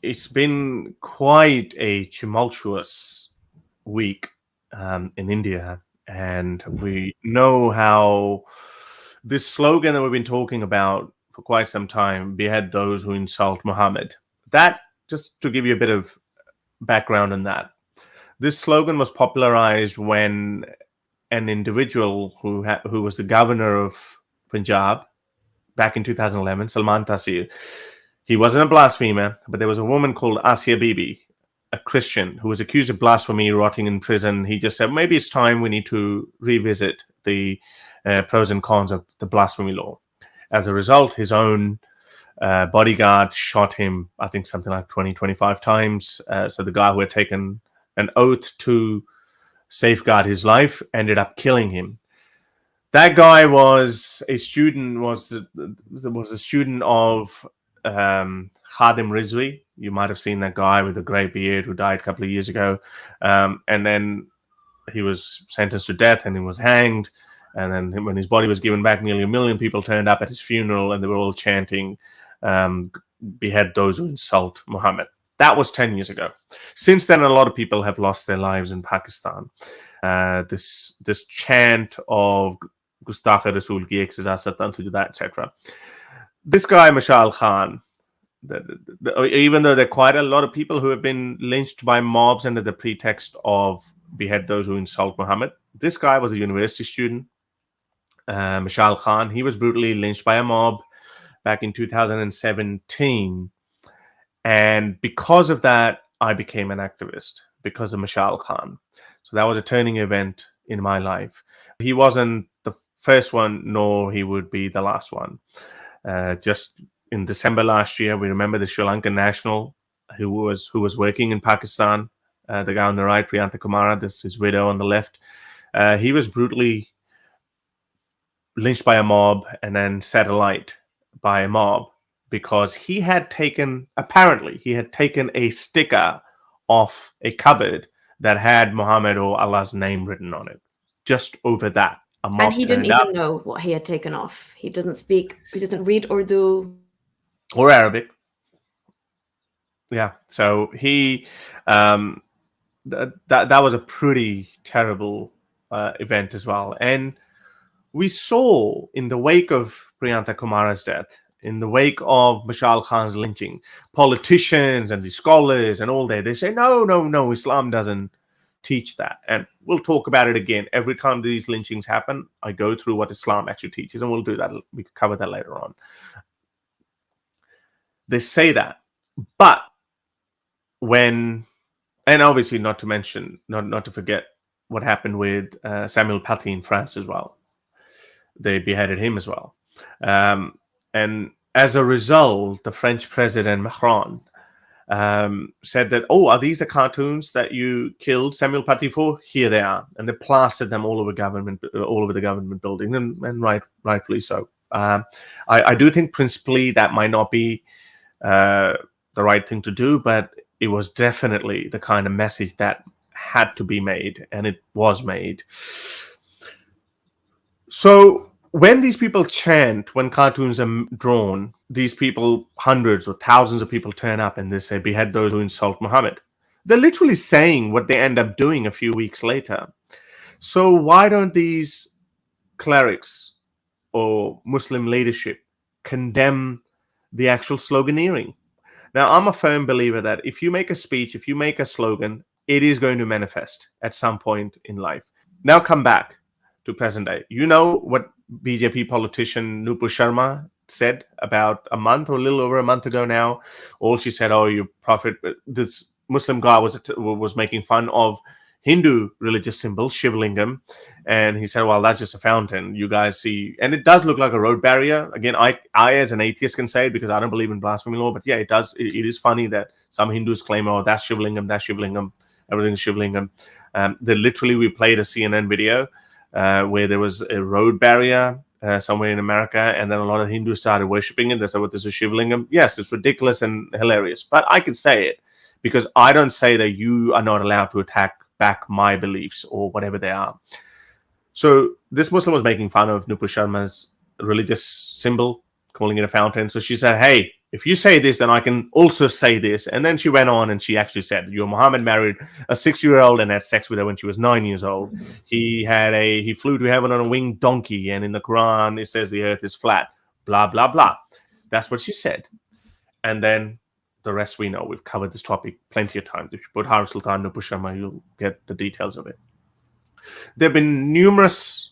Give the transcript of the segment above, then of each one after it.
it's been quite a tumultuous week in India, and we know how this slogan that we've been talking about for quite some time, behead those who insult Muhammad. That, just to give you a bit of background on that, this slogan was popularized when an individual who was the governor of Punjab back in 2011, Salman Taseer. He wasn't a blasphemer, but there was a woman called Asia Bibi, a Christian, who was accused of blasphemy, rotting in prison. He just said, maybe it's time we need to revisit the pros and cons of the blasphemy law. As a result, his own bodyguard shot him, I think something like 20, 25 times. So the guy who had taken an oath to safeguard his life ended up killing him. That guy was a student, was a student of Khadim Rizvi. You might have seen that guy with the grey beard who died a couple of years ago. And then he was sentenced to death and he was hanged. And then when his body was given back, nearly 1 million people turned up at his funeral and they were all chanting, behead those who insult Muhammad. That was 10 years ago. Since then, a lot of people have lost their lives in Pakistan. This chant of Gustakh Rasool ki ek saza satan sujda, etc. This guy, Mashal Khan, even though there are quite a lot of people who have been lynched by mobs under the pretext of behead those who insult Muhammad, this guy was a university student, Mashal Khan. He was brutally lynched by a mob back in 2017. And because of that, I became an activist, because of Mashal Khan. So that was a turning event in my life. He wasn't the first one, nor he would be the last one. Just in December last year, we remember the Sri Lankan national who was working in Pakistan, the guy on the right, Priyantha Kumara, this is his widow on the left. He was brutally lynched by a mob and then set alight by a mob because apparently he had taken a sticker off a cupboard that had Muhammad or Allah's name written on it. Just over that, a mob. And he didn't even know what he had taken off. He doesn't read Urdu or Arabic. Yeah, so he that was a pretty terrible event as well. And we saw in the wake of Priyantha Kumara's death, in the wake of Mashal Khan's lynching, politicians and the scholars and all that, they say, no, Islam doesn't teach that. And we'll talk about it again. Every time these lynchings happen, I go through what Islam actually teaches, and we'll do that. We can cover that later on. They say that. But and obviously not to forget what happened with Samuel Paty in France as well. They beheaded him as well. And as a result, the French president Macron said that, are these the cartoons that you killed Samuel Paty for? Here they are. And they plastered them all over the government building, and rightfully so. I do think principally that might not be the right thing to do, but it was definitely the kind of message that had to be made, and it was made. So when these people chant, when cartoons are drawn, these people, hundreds or thousands of people turn up and they say, behead those who insult Muhammad. They're literally saying what they end up doing a few weeks later. So why don't these clerics or Muslim leadership condemn the actual sloganeering? Now, I'm a firm believer that if you make a speech, if you make a slogan, it is going to manifest at some point in life. Now come back to present day. You know what BJP politician Nupur Sharma said about a month or a little over a month ago now? All she said, you prophet, this Muslim guy was making fun of Hindu religious symbol, Shiv Lingam. And he said, well, that's just a fountain. You guys see, and it does look like a road barrier. Again, I as an atheist can say it because I don't believe in blasphemy law, but yeah, it does. It is funny that some Hindus claim, that's Shiv Lingam, everything's Shiv Lingam. We played a CNN video where there was a road barrier somewhere in America, and then a lot of Hindus started worshipping it. They said, this is Shiv Lingam. Yes, it's ridiculous and hilarious, but I can say it because I don't say that you are not allowed to attack back my beliefs or whatever they are. So this Muslim was making fun of Nupur Sharma's religious symbol, calling it a fountain. So she said, hey, If you say this, then I can also say this. And then she went on and she actually said, Muhammad married a 6-year-old and had sex with her when she was 9 years old. He flew to heaven on a winged donkey, and in the Quran it says the earth is flat. Blah blah blah. That's what she said. And then the rest we know. We've covered this topic plenty of times. If you put Har Sultan Nupur Sharma, you'll get the details of it. There have been numerous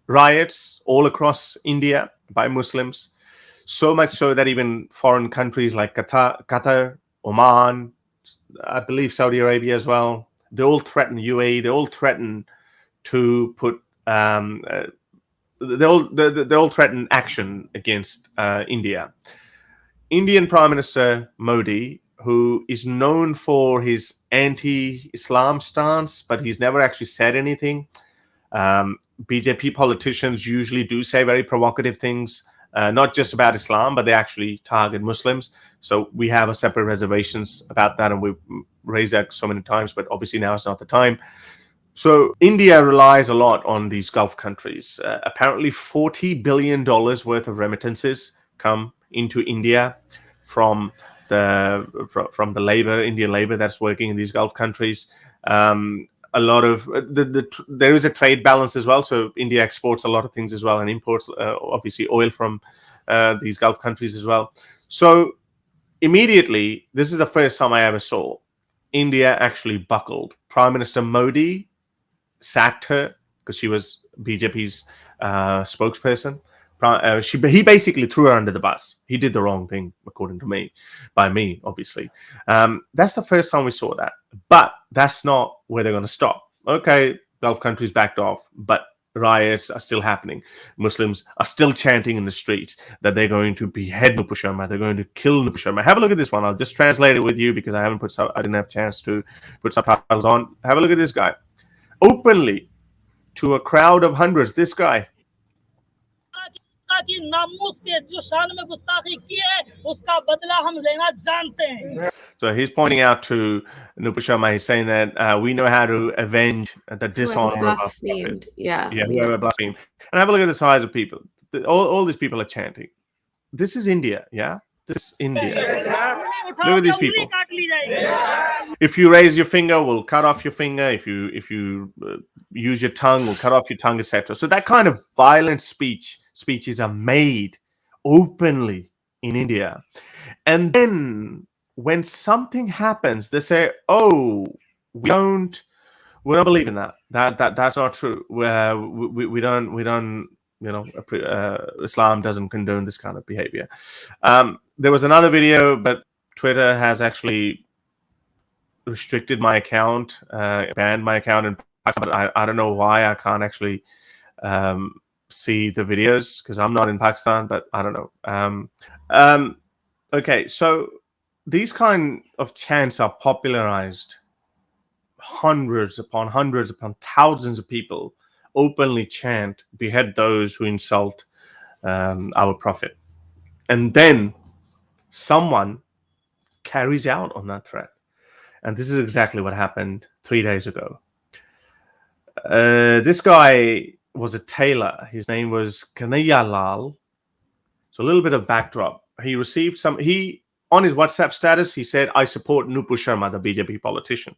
riots all across India by Muslims. So much so that even foreign countries like Qatar, Oman, I believe Saudi Arabia as well, they all threaten UAE. They all threaten to put. They all threaten action against India. Indian Prime Minister Modi, who is known for his anti-Islam stance, but he's never actually said anything. BJP politicians usually do say very provocative things. Not just about Islam, but they actually target Muslims. So we have a separate reservations about that, and we've raised that so many times, but obviously now is not the time. So India relies a lot on these Gulf countries. Apparently $40 billion worth of remittances come into India from the Indian labor that's working in these Gulf countries. A lot of there is a trade balance as well. So India exports a lot of things as well and imports obviously oil from these Gulf countries as well. So immediately, this is the first time I ever saw India actually buckled. Prime Minister Modi sacked her because she was BJP's spokesperson. He basically threw her under the bus. He did the wrong thing, according to me, by me, obviously. That's the first time we saw that. But that's not where they're going to stop. Okay, Gulf countries backed off, but riots are still happening. Muslims are still chanting in the streets that they're going to behead Nupur Sharma. They're going to kill Nupur Sharma. Have a look at this one. I'll just translate it with you because I didn't have a chance to put subtitles on. Have a look at this guy. Openly, to a crowd of hundreds, this guy. कि नामूस के जो शान में गुस्ताखी की है उसका बदला हम लेना जानते हैं. So he's pointing out to Nupur Sharma. He's saying that we know how to avenge the dishonor of our prophet. Whoever blasphemed. And have a look at the size of people. All these people are chanting. This is India, yeah? This is India. Look at these people. If you raise your finger, we'll cut off your finger. If you use your tongue, we'll cut off your tongue, etc. So that kind of violent speeches are made openly in India. And then when something happens, they say, "Oh, we don't believe in that. That's not true. We don't. Islam doesn't condone this kind of behavior." There was another video, but Twitter has actually restricted my account, banned my account in Pakistan. But I don't know why I can't actually see the videos because I'm not in Pakistan, but I don't know. Okay, so these kind of chants are popularized. Hundreds upon thousands of people openly chant, behead those who insult our prophet. And then someone carries out on that threat. And this is exactly what happened 3 days ago. This guy was a tailor. His name was Kanhaiya Lal. So a little bit of backdrop. He received on his WhatsApp status, he said, "I support Nupur Sharma, the BJP politician."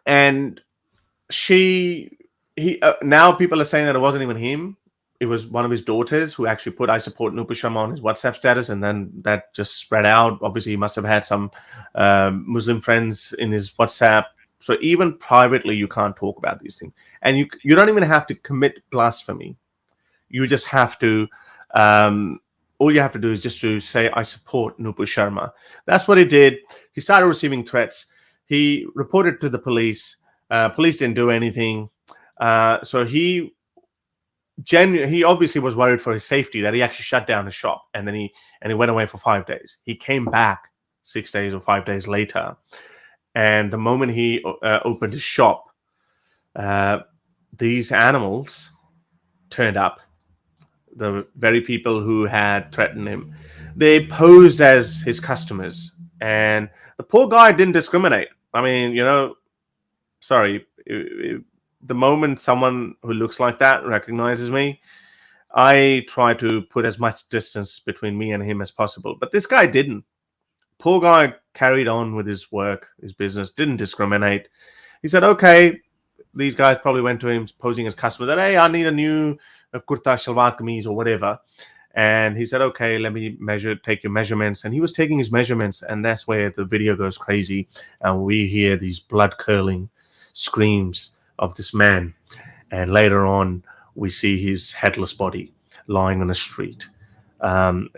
And now people are saying that it wasn't even him. It was one of his daughters who actually put "I support Nupur Sharma" on his WhatsApp status, and then that just spread out. Obviously, he must have had some Muslim friends in his WhatsApp. So even privately, you can't talk about these things. And you don't even have to commit blasphemy. You just have to, all you have to do is just to say, "I support Nupur Sharma." That's what he did. He started receiving threats. He reported to the police. Police didn't do anything. So he obviously was worried for his safety, that he actually shut down his shop, and then he went away for 5 days. He came back 6 days or 5 days later, and the moment he opened his shop, these animals turned up. The very people who had threatened him, they posed as his customers, and the poor guy didn't discriminate. I mean, sorry. The moment someone who looks like that recognizes me, I try to put as much distance between me and him as possible. But this guy didn't. Poor guy carried on with his work, his business, didn't discriminate. He said, okay, these guys probably went to him posing as customers that, hey, I need a new kurta shalwar kameez or whatever. And he said, okay, let me take your measurements. And he was taking his measurements, and that's where the video goes crazy. And we hear these blood-curdling screams of this man. And later on, we see his headless body lying on a street.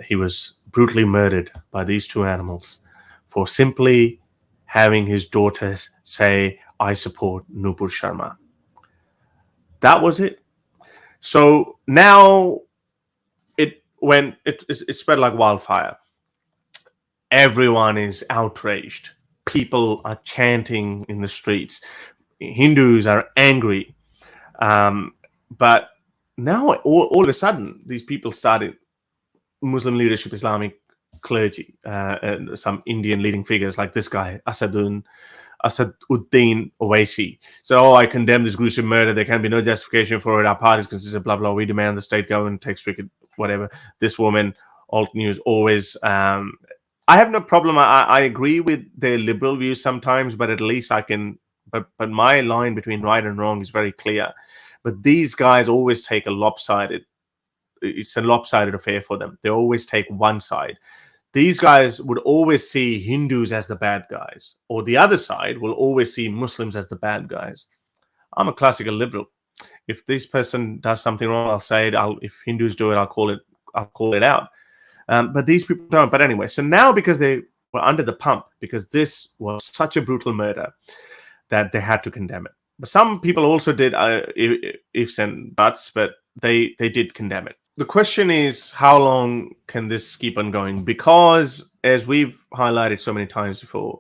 He was brutally murdered by these two animals for simply having his daughters say, I support Nupur Sharma. That was it. So now it spread like wildfire. Everyone is outraged. People are chanting in the streets. Hindus are angry. But now all of a sudden, these people started, Muslim leadership, Islamic clergy, and some Indian leading figures like this guy, Asaduddin Owaisi. So, I condemn this gruesome murder. There can be no justification for it. Our party is consistent, blah, blah. We demand the state government take strict, whatever. This woman, alt news, always. I have no problem. I agree with their liberal views sometimes, but at least I can. But my line between right and wrong is very clear. But these guys always take it's a lopsided affair for them. They always take one side. These guys would always see Hindus as the bad guys, or the other side will always see Muslims as the bad guys. I'm a classical liberal. If this person does something wrong, I'll say it. If Hindus do it, I'll call it out. But these people don't. But anyway, so now because they were under the pump, because this was such a brutal murder, that they had to condemn it. But some people also did ifs and buts, but they did condemn it. The question is, how long can this keep on going? Because, as we've highlighted so many times before,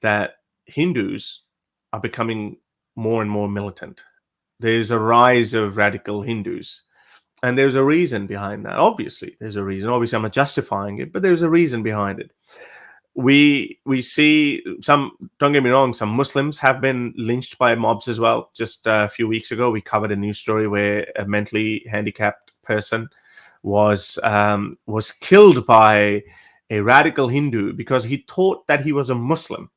that Hindus are becoming more and more militant. There's a rise of radical Hindus. And there's a reason behind that. Obviously, there's a reason. Obviously, I'm not justifying it, but there's a reason behind it. We see some, don't get me wrong, some Muslims have been lynched by mobs as well. Just a few weeks ago, we covered a news story where a mentally handicapped person was killed by a radical Hindu because he thought that he was a Muslim.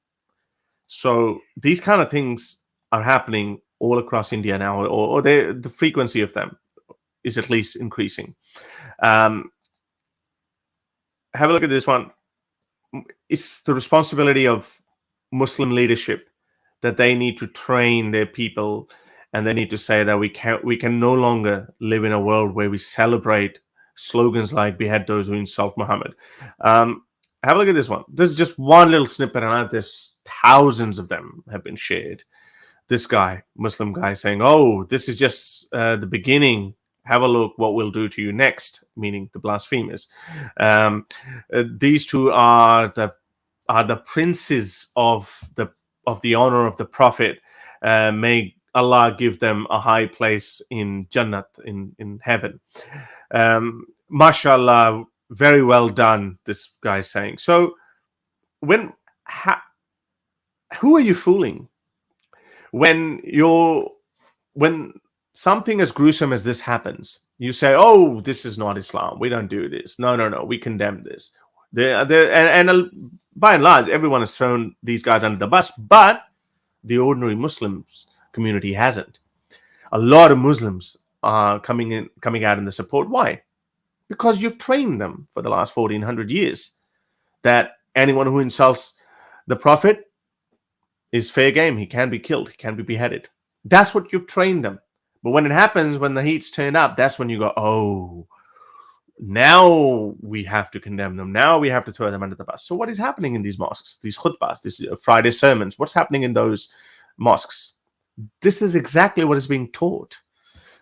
So these kind of things are happening all across India now, or the frequency of them is at least increasing. Have a look at this one. It's the responsibility of Muslim leadership that they need to train their people, and they need to say that we can no longer live in a world where we celebrate slogans like "Behead those who insult Muhammad." Have a look at this one. There's just one little snippet, and there's thousands of them have been shared. This guy, Muslim guy, saying, "Oh, this is just the beginning. Have a look what we'll do to you next," meaning the blasphemers. These two are the princes of the honor of the Prophet. May Allah give them a high place in Jannat, in heaven. Mashallah, very well done, this guy is saying. So who are you fooling? When something as gruesome as this happens, you say, "Oh, this is not Islam. We don't do this. No. We condemn this." And by and large, everyone has thrown these guys under the bus, but the ordinary Muslims community hasn't. A lot of Muslims are coming out in the support. Why? Because you've trained them for the last 1400 years that anyone who insults the Prophet is fair game. He can be killed. He can be beheaded. That's what you've trained them. But when it happens, when the heat's turned up, that's when you go, "Oh, now we have to condemn them. Now we have to throw them under the bus." So what is happening in these mosques, these khutbahs, these Friday sermons? What's happening in those mosques? This is exactly what is being taught.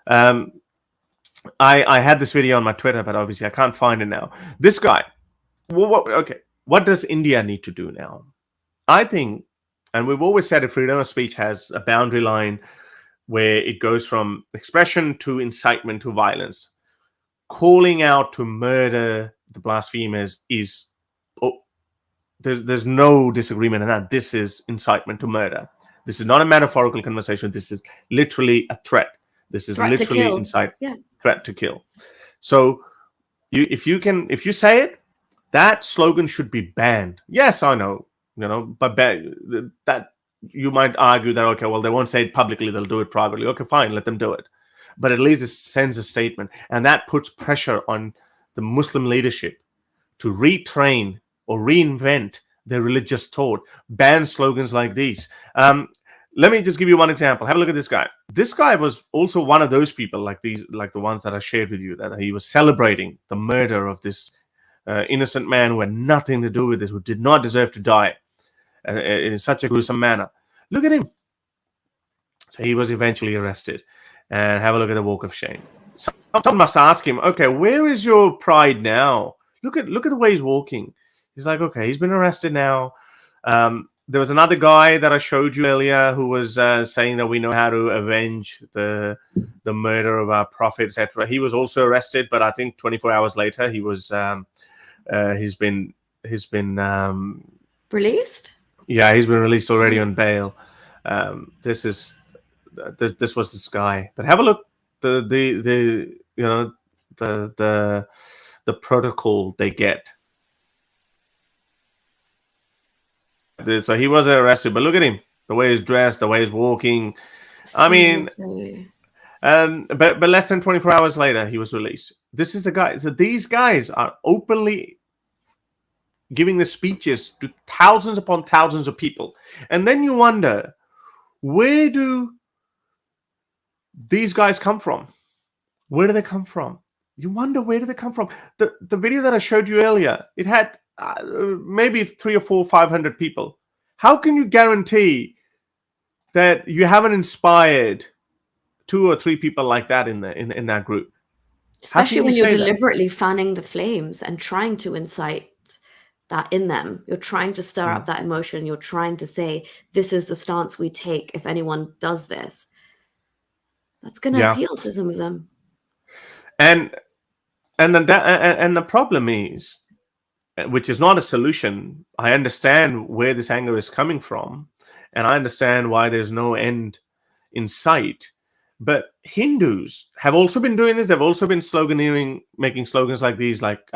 I had this video on my Twitter, but obviously I can't find it now. This guy, what does India need to do now? I think, and we've always said that freedom of speech has a boundary line where it goes from expression to incitement to violence. Calling out to murder the blasphemers is, there's no disagreement on that. This is incitement to murder. This is not a metaphorical conversation. This is literally a threat. This is literally threat to kill. So if you say it, that slogan should be banned. Yes, I know, but that you might argue that, okay, well, they won't say it publicly, they'll do it privately. Okay, fine, let them do it. But at least it sends a statement, and that puts pressure on the Muslim leadership to retrain or reinvent their religious thought, ban slogans like these. Let me just give you one example. Have a look at this guy. This guy was also one of those people like the ones that I shared with you, that he was celebrating the murder of this innocent man who had nothing to do with this, who did not deserve to die in such a gruesome manner. Look at him. So he was eventually arrested. And have a look at the walk of shame. Someone must ask him, okay, where is your pride now? Look at the way he's walking. He's like, okay, he's been arrested now. There was another guy that I showed you earlier who was saying that we know how to avenge the murder of our prophet, etc. He was also arrested, but I think 24 hours later he was he's been Released? Yeah, he's been released already on bail. This was this guy. But have a look the protocol they get. So he was arrested, but look at him, the way he's dressed, the way he's walking. I mean, but less than 24 hours later, he was released. This is the guy. So these guys are openly giving the speeches to thousands upon thousands of people. And then you wonder, where do these guys come from? Where do they come from? You wonder, where do they come from? The video that I showed you earlier, it had maybe 300 or 400, 500 people. How can you guarantee that you haven't inspired 2 or 3 people like that in that group? Especially when you're deliberately fanning the flames and trying to incite that in them. You're trying to stir up that emotion. You're trying to say, this is the stance we take if anyone does this. That's going to appeal to some of them. And the problem is, which is not a solution. I understand where this anger is coming from, and I understand why there's no end in sight. But Hindus have also been doing this. They've also been sloganeering, making slogans like these, like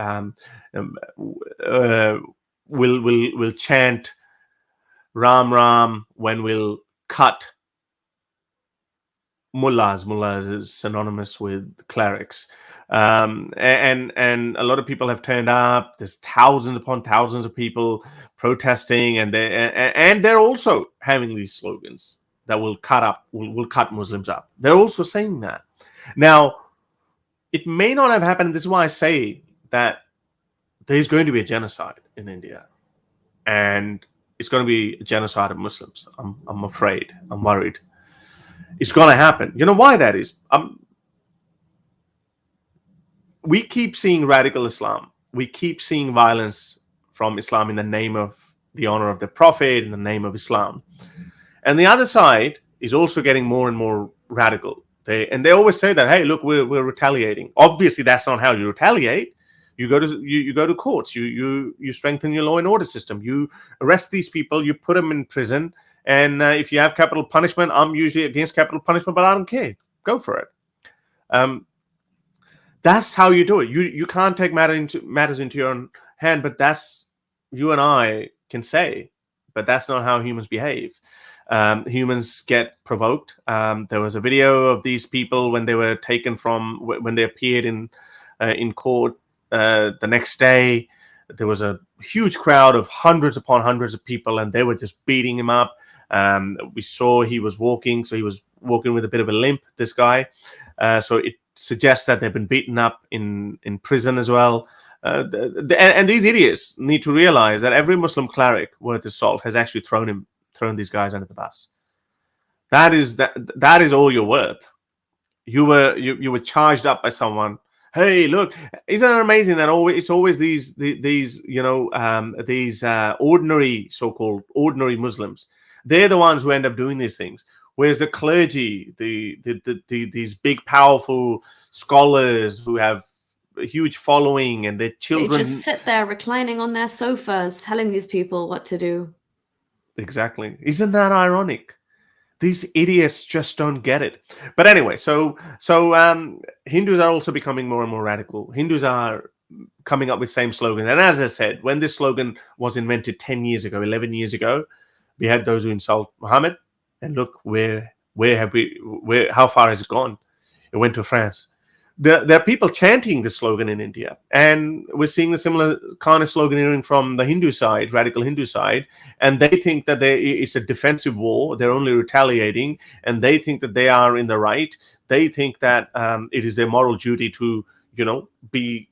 we'll chant Ram Ram when we'll cut mullahs. Mullahs is synonymous with clerics. And a lot of people have turned up. There's thousands upon thousands of people protesting, and they're also having these slogans that will cut Muslims up. They're also saying that. Now, it may not have happened. This is why I say that there's going to be a genocide in India, and it's going to be a genocide of Muslims. I'm afraid. I'm worried. It's going to happen. You know why that is? We keep seeing radical Islam. We keep seeing violence from Islam in the name of the honor of the Prophet, in the name of Islam. And the other side is also getting more and more radical. They always say that, hey, look, we're retaliating. Obviously, that's not how you retaliate. You go to courts. You strengthen your law and order system. You arrest these people. You put them in prison. And if you have capital punishment, I'm usually against capital punishment, but I don't care. Go for it. That's how you do it. You can't take matters into your own hand, but that's, you and I can say, but that's not how humans behave. Humans get provoked. There was a video of these people when they were taken when they appeared in court the next day. There was a huge crowd of hundreds upon hundreds of people, and they were just beating him up. We saw he was walking with a bit of a limp, this guy. So it suggests that they've been beaten up in prison as well. And these idiots need to realize that every Muslim cleric worth his salt has actually thrown these guys under the bus. That is all you're worth. You were charged up by someone. Hey, look! Isn't it amazing that it's always these ordinary, so-called ordinary Muslims? They're the ones who end up doing these things. Whereas the clergy, these big, powerful scholars who have a huge following, and their children, they just sit there reclining on their sofas, telling these people what to do. Exactly. Isn't that ironic? these idiots just don't get it. But anyway, so Hindus are also becoming more and more radical. Hindus are coming up with same slogans. And as I said, when this slogan was invented 10 years ago, 11 years ago, we had those who insult Muhammad, and look how far has it gone? It went to France. There are people chanting the slogan in India, and we're seeing the similar kind of sloganeering from the Hindu side, radical Hindu side, and they think that it's a defensive war. They're only retaliating, and they think that they are in the right. They think that it is their moral duty to, be.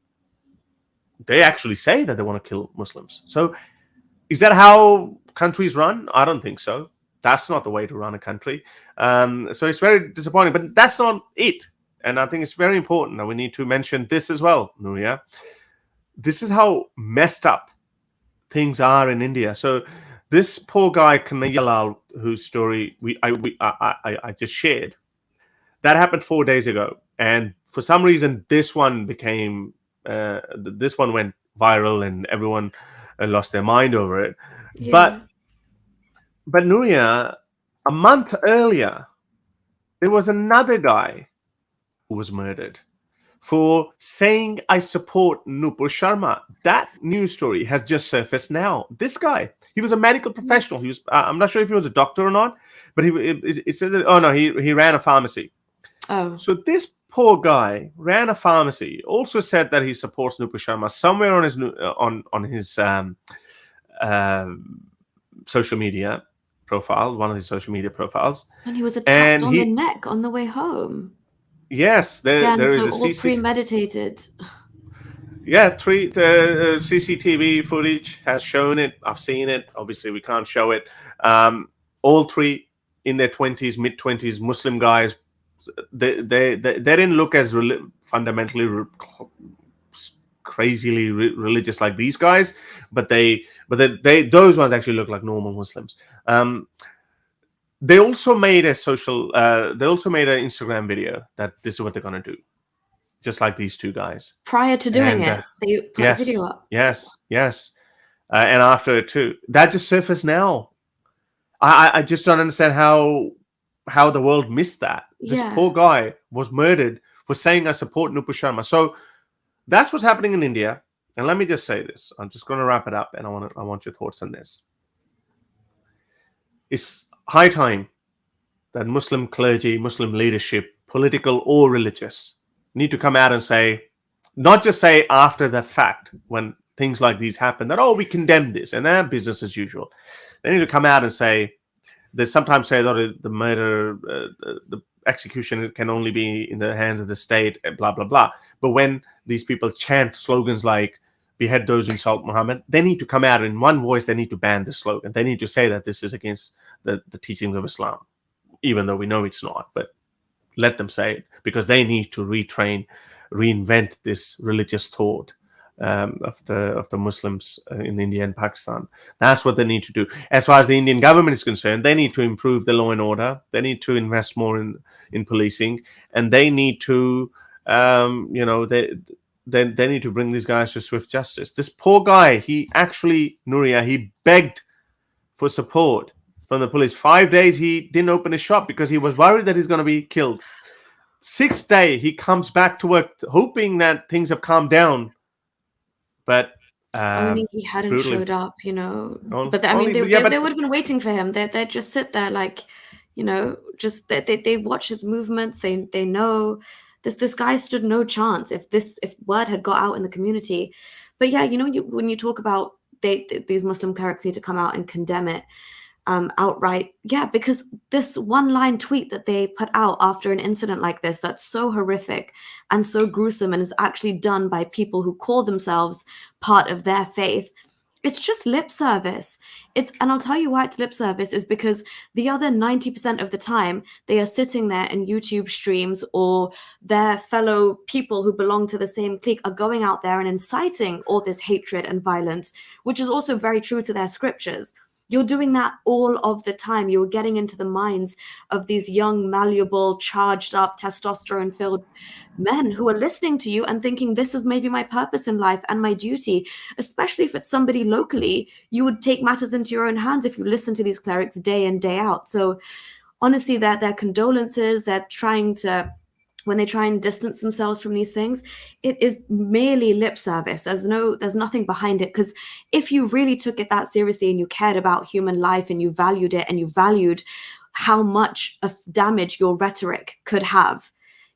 They actually say that they want to kill Muslims. So, is that how countries run? I don't think so. That's not the way to run a country. So it's very disappointing, but that's not it. And I think it's very important that we need to mention this as well, Nuria. This is how messed up things are in India. So this poor guy, Kanhaiya Lal, whose story I just shared, that happened 4 days ago. And for some reason, this one went viral and everyone lost their mind over it. Yeah. But Nuria, a month earlier, there was another guy who was murdered for saying, I support Nupur Sharma. That news story has just surfaced now. This guy, he was a medical professional. He was, I'm not sure if he was a doctor or not, but it says that, he ran a pharmacy. Oh. So this poor guy ran a pharmacy, also said that he supports Nupur Sharma somewhere on his social media profile, one of his social media profiles. And he was attacked on the neck on the way home. Yes, there is a all premeditated. Yeah, the CCTV footage has shown it. I've seen it. Obviously, we can't show it. All three in their 20s, mid-20s, Muslim guys. They didn't look as fundamentally crazily religious like these guys, but those ones actually look like normal Muslims. They also made an Instagram video that this is what they're going to do, just like these two guys. Prior to doing it, they put a video up. Yes. And after it too. That just surfaced now. I just don't understand how the world missed that. This poor guy was murdered for saying I support Nupur Sharma. So that's what's happening in India. And let me just say this. I'm just going to wrap it up, and I want your thoughts on this. It's high time that Muslim clergy, Muslim leadership, political or religious, need to come out and say, not just say after the fact when things like these happen, that, we condemn this and they're business as usual. They need to come out and say, they sometimes say that the murder, the execution can only be in the hands of the state, and blah, blah, blah. But when these people chant slogans like, behead those who insult Muhammad, they need to come out in one voice. They need to ban this slogan. They need to say that this is against the teachings of Islam, even though we know it's not. But let them say it, because they need to reinvent this religious thought of the Muslims in India and Pakistan. That's what they need to do. As far as the Indian government is concerned, they need to improve the law and order. They need to invest more in policing, and they need to, they need to bring these guys to swift justice. This poor guy, he actually, Nuria, he begged for support from the police. 5 days he didn't open his shop because he was worried that he's going to be killed. 6th day he comes back to work hoping that things have calmed down. But only he hadn't showed up, But they would have been waiting for him. They just sit there like, just they watch his movements. They know this guy stood no chance if word had got out in the community. But yeah, when you talk about these Muslim clerics need to come out and condemn it outright. Yeah, because this one-line tweet that they put out after an incident like this, that's so horrific and so gruesome and is actually done by people who call themselves part of their faith, it's just lip service. And I'll tell you why it's lip service is because the other 90% of the time they are sitting there in YouTube streams, or their fellow people who belong to the same clique are going out there and inciting all this hatred and violence, which is also very true to their scriptures. You're doing that all of the time. You're getting into the minds of these young, malleable, charged up, testosterone-filled men who are listening to you and thinking, this is maybe my purpose in life and my duty. Especially if it's somebody locally, you would take matters into your own hands if you listen to these clerics day in, day out. So honestly, their condolences, they're trying to, when they try and distance themselves from these things, it is merely lip service. There's nothing behind it. Because if you really took it that seriously and you cared about human life and you valued it and you valued how much of damage your rhetoric could have,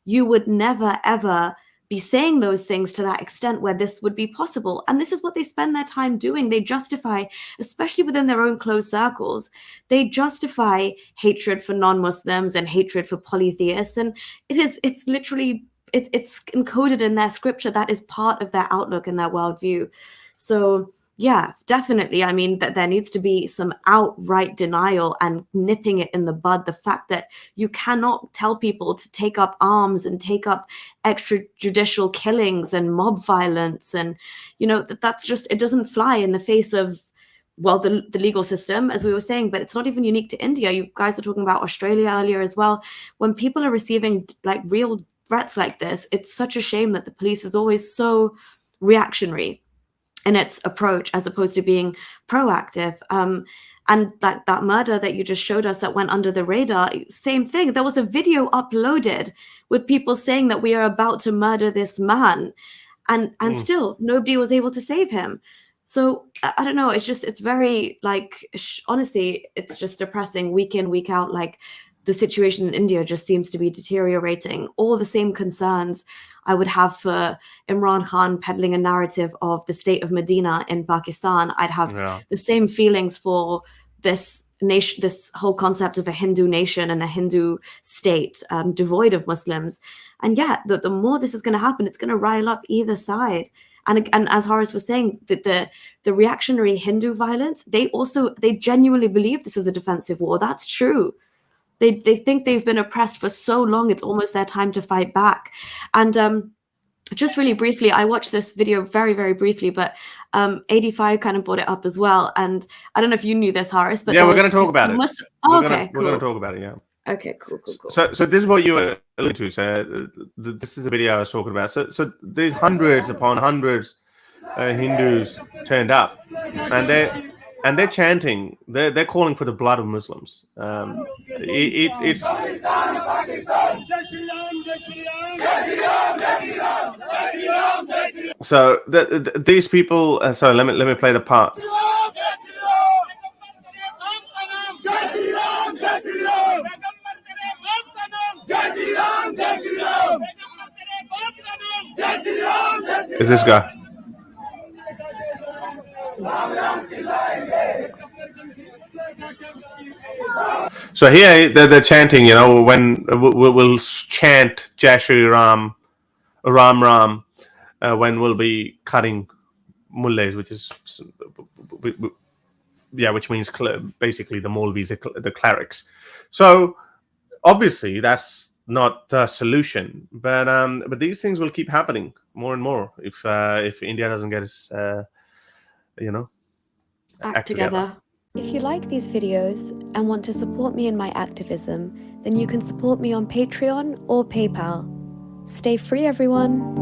you would never, ever be saying those things to that extent where this would be possible. And this is what they spend their time doing. They justify, especially within their own closed circles, they justify hatred for non-Muslims and hatred for polytheists. And it's literally, it's encoded in their scripture. That is part of their outlook and their worldview. So yeah, definitely. I mean, that there needs to be some outright denial and nipping it in the bud. The fact that you cannot tell people to take up arms and take up extrajudicial killings and mob violence, and that's just, it doesn't fly in the face of, well, the legal system, as we were saying. But it's not even unique to India. You guys were talking about Australia earlier as well. When people are receiving like real threats like this, it's such a shame that the police is always so reactionary in its approach as opposed to being proactive. And that murder that you just showed us that went under the radar, same thing. There was a video uploaded with people saying that we are about to murder this man, and still nobody was able to save him. So I don't know. It's very, like, honestly, it's just depressing week in, week out. Like, the situation in India just seems to be deteriorating. All the same concerns I would have for Imran Khan peddling a narrative of the state of Medina in Pakistan, I'd have the same feelings for this nation, this whole concept of a Hindu nation and a Hindu state devoid of Muslims. And yet, the more this is going to happen, it's going to rile up either side. And as Horace was saying, that the reactionary Hindu violence, they genuinely believe this is a defensive war. That's true. They think they've been oppressed for so long, it's almost their time to fight back. And just really briefly, I watched this video very, very briefly, but 85 kind of brought it up as well. And I don't know if you knew this, Horace, but yeah, we're going to talk about it. Cool. We're going to talk about it, yeah. Okay, cool. So this is what you were alluding to. So this is the video I was talking about. So there's hundreds upon hundreds Hindus turned up, and they're chanting. They're calling for the blood of Muslims. It's so these people. So let me play the part. Is this guy? So here they're chanting, when we'll chant Jai Shri Ram, Ram, when we'll be cutting mullahs, which means basically the Maulvis, the clerics. So obviously that's not a solution, but these things will keep happening more and more if India doesn't get its act together. If you like these videos and want to support me in my activism, then you can support me on Patreon or PayPal. Stay free, everyone.